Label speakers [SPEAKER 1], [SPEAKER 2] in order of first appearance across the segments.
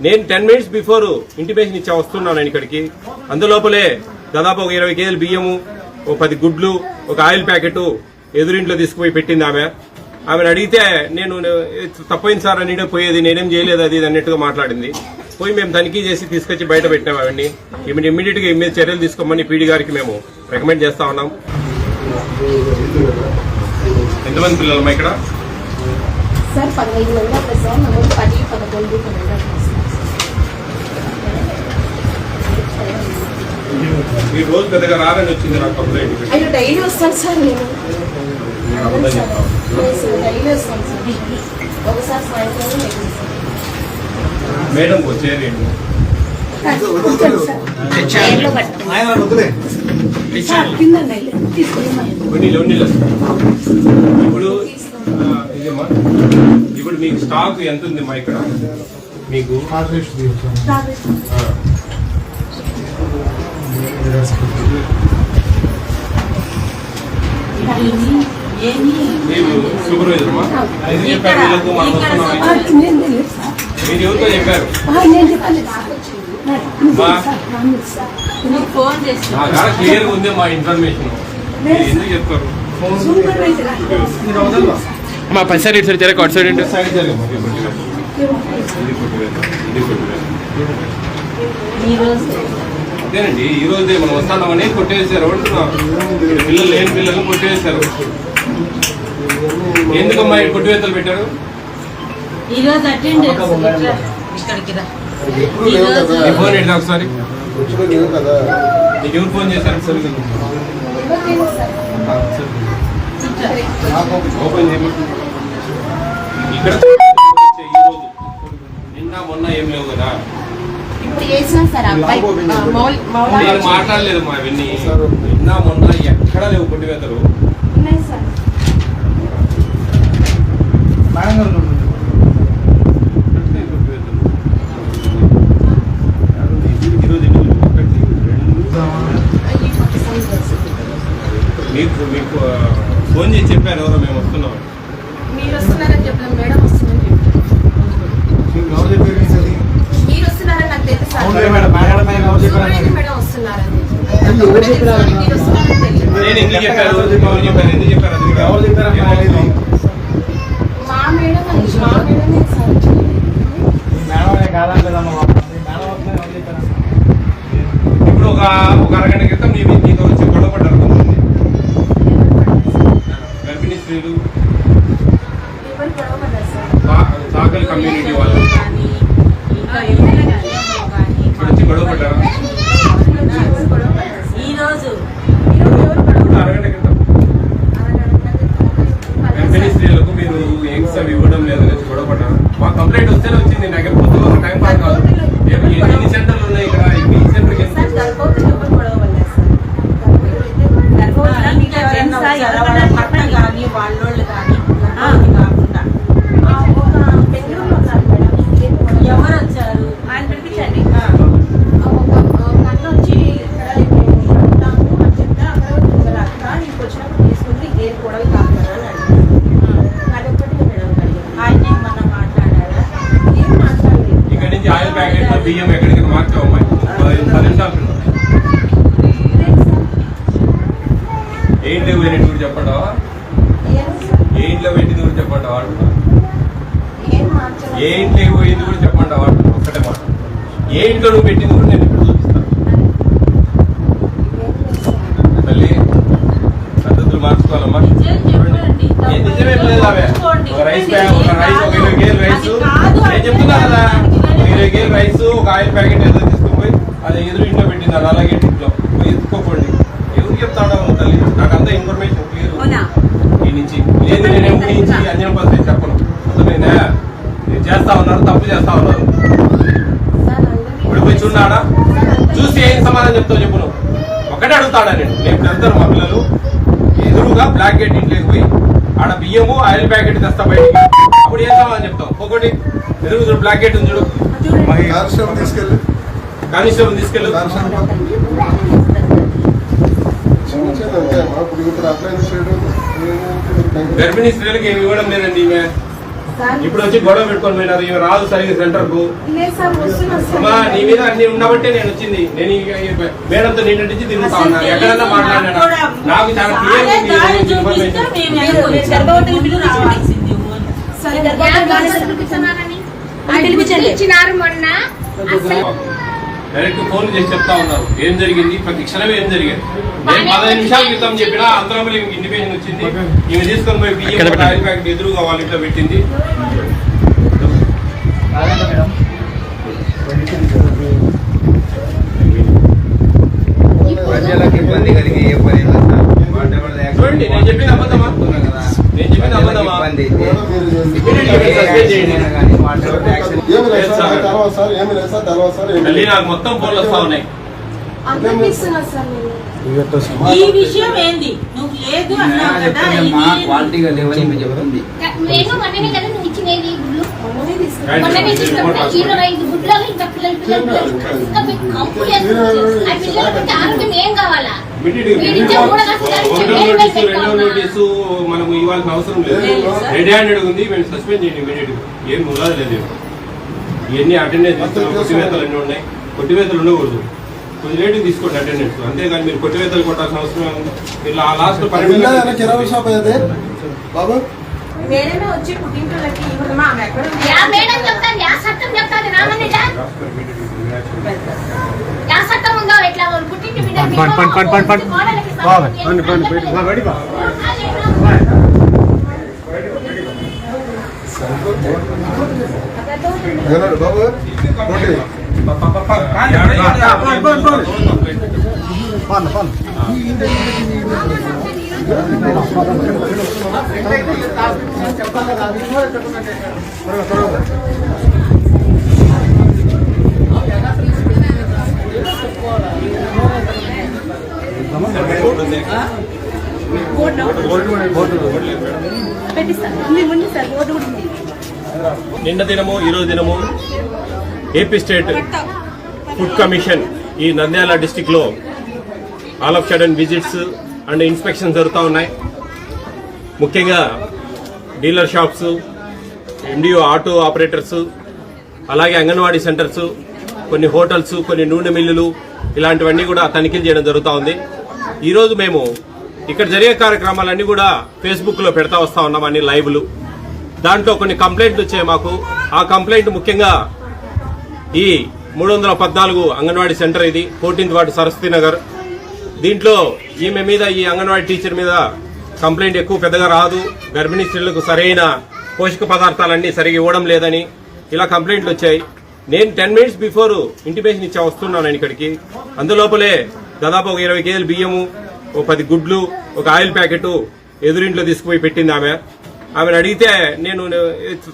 [SPEAKER 1] నేను 10 minutes before intimation ఇచ్చా వస్తున్నాను ఇక్కడికి. అందులోపలే దాదాపు ఒక 20 కేజీలు బియ్యము, ఒక 10 గుడ్లు, ఒక ఆయిల్ ప్యాకెట్ ఎదురింట్లో తీసుకుపోయి పెట్టింది ఆమెను అడిగితే నేను తప్పైంది సార్ అని పోయేది, నేనేం చేయలేదు అది అన్నట్టుగా మాట్లాడింది. పోయి మేము తనిఖీ చేసి తీసుకొచ్చి బయట పెట్టినాం. అవన్నీ ఇమీడియట్ గా మీద చర్యలు తీసుకోమని పీడీ గారికి మేము రికమెండ్ చేస్తా ఉన్నాం. ఎంతమంది పిల్లలమ్మా ఇక్కడ?
[SPEAKER 2] సార్ 15 మంది అప్పుడు సార్, నమోదు 10, 11, 12
[SPEAKER 1] ఈ రోజు పెద్దగా రాదని వచ్చింది నాకు కంప్లైంట్.
[SPEAKER 2] అయ్యో డైలీ వస్తాను సార్ నేను. డైలీ వస్తాను సార్, ఒకసారి సాయంత్రం
[SPEAKER 1] మేడం వచ్చేయండి. ఇప్పుడు మీకు స్టాక్ ఎంత ఉంది మా ఇక్కడ? మీకు సూపర్వైజర్ మా ఇది చెప్పారు వీళ్ళకు మనం వస్తున్నాం. మీరు ఎవరితో చెప్పారు? క్లియర్ గా ఉంది మా ఇన్ఫర్మేషన్. ఎందుకు చెప్తారు?
[SPEAKER 3] మా 10 సైడ్ సైడ్ జరగ అవుట్ సైడ్
[SPEAKER 1] అదేనండి. ఈ రోజే మనం వస్తామని కొట్టేసారు అంటున్నా. పిల్లలు లేని పిల్లలు కొట్టేసారు. ఎందుకమ్మా కొట్టివేతలు పెట్టారు? ఫోన్ ఏంటి ఒకసారి? నీకు ఎవరు ఫోన్ చేశారు? ఓపెన్ చేయమంటు. ఇక్కడ నిన్న మొన్న ఏం లేవు కదా. నేను మాట్లాడలేదు మా అవన్నీ. నిన్న మొన్న ఎక్కడా లేవు కొట్టివేతలు. మీకు ఫోన్ చేసి చెప్పారు ఎవరో మేము వస్తున్నాం.
[SPEAKER 2] మీరు వస్తున్నారని చెప్పలేదు, మేడం వస్తుందని చెప్పారు. మీరు వస్తున్నారని నాకు తెలుసు సార్. మేడం వస్తున్నారని
[SPEAKER 1] నేను ఎందుకు చెప్పారు? ఎందుకు చెప్పారు?
[SPEAKER 2] మా మేడం
[SPEAKER 1] ఇప్పుడు ఒక అరగంట క్రితం నీతో వచ్చి గొడవ పడ్డారు కొంతమంది గర్భిణీ స్త్రీలు, సాకల్ కమ్యూనిటీ వాళ్ళు ఇక్కడ వచ్చి గొడవ పడ్డారు. అరగంట క్రితం గర్భిణీ స్త్రీలకు మీరు ఎగ్స్ అవి ఇవ్వడం లేదని గొడవ పడ్డారు. మా కంప్లైంట్ వస్తేనే వచ్చింది. నాకు పొద్దున ఒక టైం పాస్ కాదు. ఎన్ని సెంటర్లు ఉన్నాయి ఇక్కడ? ఈ సెంటర్కి
[SPEAKER 4] వాళ్ళోళ్ళు కానీ కాకుండా ఎవరు వచ్చారు ఆయన పిలిపించండి.
[SPEAKER 2] వచ్చి ఇక్కడ ఉంటాము అని చెప్తే అక్కడ నీకు వచ్చినప్పుడు తీసుకుంటే ఏం గొడవ కాకుండా అని అదొకటి మేడం.
[SPEAKER 4] ఆయన ఏమన్నా మాట్లాడారా?
[SPEAKER 2] ఏం మాట్లాడలేదు.
[SPEAKER 1] ఇక్కడ నుంచి ఆయిల్ ప్యాకెట్ బియ్యం ఎక్కడికి మార్చావు? 10 నిమిషాలు ఏంటి వెయిట్ కూడా చెప్పండి. ఏంట్లో పెట్టింది కూడా చెప్పండి. ఏంట్లో పోయింది కూడా చెప్పండి. ఒక్కటే మాట. ఏంట్లో నువ్వు పెట్టింది కూడా నేను ఇప్పుడు చూపిస్తాను. మళ్ళీ పద్ధతులు మార్చుకోవాలమ్మా. నిజమేం లేదు. అవే ఒక రైస్ బ్యాగ్, ఒక 20 కేజీలు రైస్ నేను చెప్తున్నా కదా. 20 కేజీలు రైస్, ఒక ఆయిల్ ప్యాకెట్ ఏదో తీసుకుపోయి అది ఎదురు ఇంట్లో పెట్టింది. అది అలాగే ఇంట్లో పోయి ఎత్తుకోకండి. ఎవరు చెప్తాడో తల్లి? నాకు అంతా ఇన్ఫర్మేషన్ క్లియర్ ఈ నుంచి లేదు. నేనేం ఊహించి అంజన పద్ధతి చెప్పను. అర్థమైందా? నేను చేస్తా ఉన్నారు, తప్పు చేస్తా ఉన్నారు. ఇప్పుడు పోయి చూడాడా? చూసి ఏం సమాధానం చెప్తావు చెప్పు. నువ్వు ఒక్కటే అడుగుతాడా? నేను పెడతాను. మా పిల్లలు ఎదురుగా బ్లాక్ గేట్ ఇంట్లోకి పోయి ఆడ బియ్యము ఆయిల్ ప్యాకెట్ తెస్తా బయటికి. అప్పుడు ఏం సమాధానం చెప్తావు? ఒకటి ఎదురు చూడు, బ్లాక్ గేట్ ఉంది చూడు. కానిస్టేబుల్ తీసుకెళ్ళు. గర్భిణీ స్త్రీలకు ఏమి ఇవ్వడం లేదండి. ఈమె ఇప్పుడు వచ్చి గొడవ పెట్టుకొని పోయినారు. ఈమె రాదు సరిగ్గా సెంటర్ కు.
[SPEAKER 2] లేదు సార్ వస్తున్నా
[SPEAKER 1] అమ్మా
[SPEAKER 2] సార్.
[SPEAKER 1] నీ మీద అన్ని ఉండబట్టే నేను వచ్చింది. నేను మేడంతో నిన్నటించి తిరుగుతా ఉన్నా. ఎక్కడన్నా మాట్లాడినా నాకు చాలా క్లియర్
[SPEAKER 5] ఇచ్చినారు మొన్న అసలు
[SPEAKER 1] డైరెక్ట్ ఫోన్ చేసి చెప్తా ఉన్నారు ఏం జరిగింది, ప్రతి క్షణమే ఏం జరిగింది. నేను 15 నిమిషాల క్రితం చెప్పినా అంతలో ఇండిపెండెంట్ వచ్చింది. ఈమె తీసుకొని పోయి బియ్యం ఆయిల్ ప్యాకెట్ ఎదురుగా వాళ్ళ ఇంట్లో పెట్టింది.
[SPEAKER 6] ప్రజలకు ఇబ్బంది కలిగి ఏ పని
[SPEAKER 1] చూడండి, నేను చెప్పింది అబద్ధమా? నేను చెప్పింది అబద్ధమా?
[SPEAKER 6] ఇబ్బంది అయితే
[SPEAKER 1] మళ్ళీ నాకు మొత్తం ఫోన్లు వస్తా ఉన్నాయి.
[SPEAKER 2] అందరికీ ఇస్తున్నా సార్ నేను.
[SPEAKER 4] ఈ విషయం ఏంది? నువ్వు లేదు అన్నావు కదా,
[SPEAKER 6] మా
[SPEAKER 4] ఇది
[SPEAKER 6] క్వాలిటీగా లేవని ఈమె చెప్తుంది.
[SPEAKER 5] నేను మొన్ననే కదా నువ్వు ఇచ్చినది గుడ్లు
[SPEAKER 2] మొన్ననే తీసుకున్నా.
[SPEAKER 5] మొన్ననే తీసుకుంటా 25 గుడ్లు ఇంకా పిల్లలు ఇంకా మీకు కంపు లేదు. ఆ పిల్లలకి ఆరోగ్యం ఏం కావాలా?
[SPEAKER 1] ఒకటో నోటీసు, రెండో నోటీసు మనకు ఇవ్వాల్సిన అవసరం లేదు. రెడీ హ్యాండెడ్ ఉంది, మేము సస్పెండ్ చేయండి ఇమీడియట్. ఏం ములాదు లేదు. ఇవన్నీ అటెండెన్స్ ఇస్తున్నాం. కొట్టివేతలు అన్నీ ఉన్నాయి. కొట్టివేతలు ఉండకూడదు. కొంచెం రేటు తీసుకోండి అటెండెన్స్. అంతేగాని మీరు కొట్టివేతలు కొట్టాల్సిన అవసరం ఉంది. మీరు లాస్ట్
[SPEAKER 6] బాబు
[SPEAKER 2] వేరేనే వచ్చి పుట్టింటికి ఇవ్వడమా? ఆమె ఎక్కడ ఉంది?
[SPEAKER 5] యా మేడం చెప్తాను, యా చట్టం చెప్తాను రామన్నట. యా చట్టం ఉందో ఎట్లా పుట్టింటి బిడ్డ
[SPEAKER 6] బాబు
[SPEAKER 1] నిన్న దినము ఈరోజు దినము ఏపీ స్టేట్ ఫుడ్ కమిషన్ ఈ నంద్యాల డిస్టిక్ లో all of sudden visits and inspection జరుగుతూ ఉన్నాయి. ముఖ్యంగా dealer shops, MDO auto operators, అలాగే అంగన్వాడీ సెంటర్స్, కొన్ని హోటల్స్, కొన్ని నూనె మిల్లులు, ఇలాంటివన్నీ కూడా తనిఖీలు చేయడం జరుగుతూ ఉంది. ఈరోజు మేము ఇక్కడ జరిగే కార్యక్రమాలన్నీ కూడా ఫేస్బుక్ లో పెడతా వస్తా ఉన్నాం, అన్ని లైవ్లు. దాంట్లో కొన్ని కంప్లైంట్లు వచ్చాయి మాకు. ఆ కంప్లైంట్ ముఖ్యంగా ఈ 314 అంగన్వాడీ సెంటర్, ఇది 14th వార్డు సరస్వతి నగర్. దీంట్లో ఈమె మీద, ఈ అంగన్వాడీ టీచర్ మీద కంప్లైంట్ ఎక్కువ పెద్దగా రాదు. గర్భిణీ స్త్రీలకు సరైన పోషక పదార్థాలన్నీ సరిగా ఇవ్వడం లేదని ఇలా కంప్లైంట్లు వచ్చాయి. నేను 10 minutes బిఫోర్ ఇంటిమేషన్ ఇచ్చా వస్తున్నాను ఇక్కడికి. అందులోపలే దాదాపు ఒక 20 కేజీలు బియ్యము, ఒక 10 గుడ్లు, ఒక ఆయిల్ ప్యాకెట్ ఎదురింట్లో తీసుకుపోయి పెట్టింది ఆమె. ఆమెను అడిగితే నేను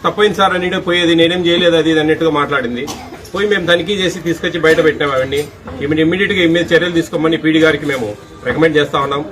[SPEAKER 1] తప్పైంది సార్ అని పోయేది, నేనేం చేయలేదు అది అన్నట్టుగా మాట్లాడింది. పోయి మేము తనిఖీ చేసి తీసుకొచ్చి బయట పెట్టినాం అవన్నీ. ఇమ్మీడియట్ గా చర్యలు తీసుకోమని పీడీ గారికి మేము రికమెండ్ చేస్తా ఉన్నాం.